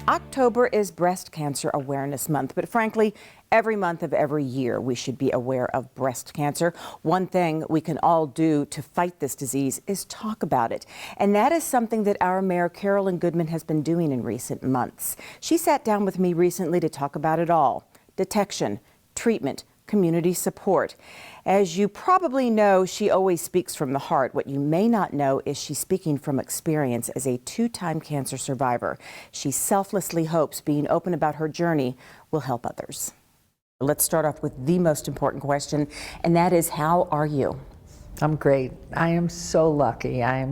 October is Breast Cancer Awareness Month, but frankly, every month of every year we should be aware of breast cancer. One thing we can all do to fight this disease is talk about it. And that is something that our Mayor Carolyn Goodman has been doing in recent months. She sat down with me recently to talk about it all: detection, treatment, community support. As you probably know, she always speaks from the heart. What you may not know is she's speaking from experience as a two-time cancer survivor. She selflessly hopes being open about her journey will help others. Let's start off with the most important question, and that is, how are you? I'm great. I am so lucky. I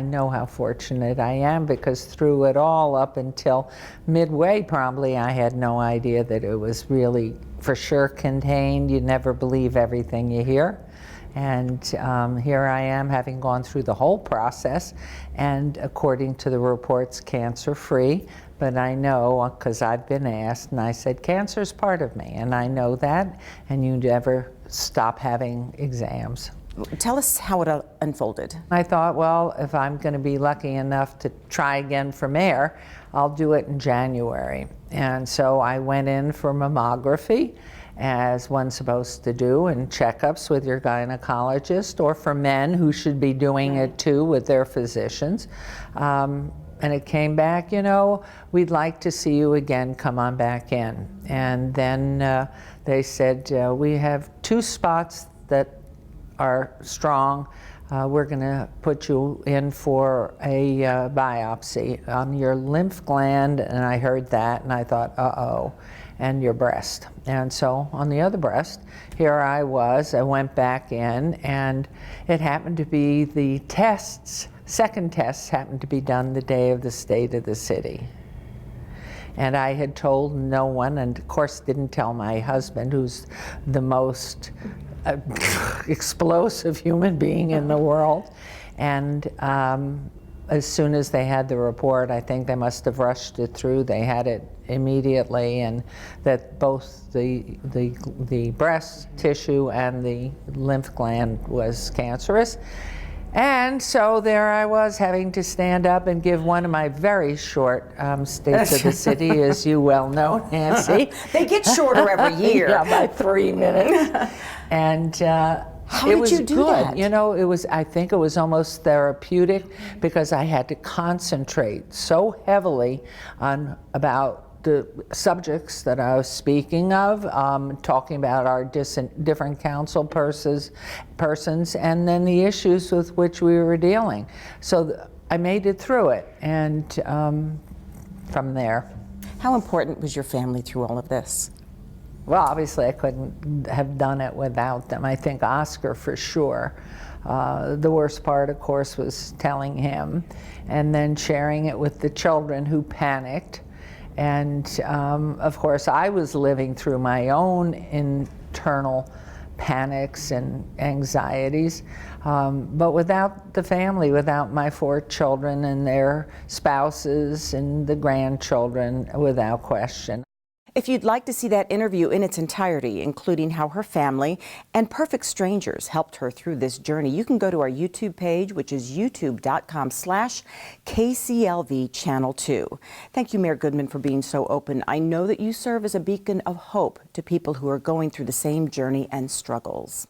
know how fortunate I am, because through it all, up until midway probably, I had no idea that it was really for sure contained. You never believe everything you hear. And here I am, having gone through the whole process, and according to the reports, cancer-free. But I know, because I've been asked, and I said, cancer's part of me, and I know that, and you never stop having exams. Tell us how it unfolded. I thought, well, if I'm going to be lucky enough to try again for mayor, I'll do it in January. And so I went in for mammography, as one's supposed to do, and checkups with your gynecologist, or for men who should be doing it too with their physicians. And it came back, you know, we'd like to see you again, come on back in. And then they said, we have 2 spots that are strong. We're going to put you in for a biopsy on your lymph gland. And I heard that and I thought, uh-oh, and your breast. And so on the other breast, here I was, I went back in, and it happened to be the second tests happened to be done the day of the State of the City. And I had told no one, and of course didn't tell my husband, who's the most explosive human being in the world. And as soon as they had the report, I think they must have rushed it through. They had it immediately, and that both the breast tissue and the lymph gland was cancerous. And so there I was, having to stand up and give one of my very short States of the City, as you well know, Nancy. They get shorter every year. Yeah, by 3 minutes. And How it did was you do good. that? You know, I think it was almost therapeutic, because I had to concentrate so heavily on about the subjects that I was speaking of, talking about our different council persons, and then the issues with which we were dealing. So I made it through it, and from there. How important was your family through all of this? Well, obviously I couldn't have done it without them. I think Oscar for sure. The worst part, of course, was telling him, and then sharing it with the children, who panicked. And of course, I was living through my own internal panics and anxieties, but without the family, without my 4 children and their spouses and the grandchildren, without question. If you'd like to see that interview in its entirety, including how her family and perfect strangers helped her through this journey, you can go to our YouTube page, which is youtube.com/KCLV Channel 2. Thank you, Mayor Goodman, for being so open. I know that you serve as a beacon of hope to people who are going through the same journey and struggles.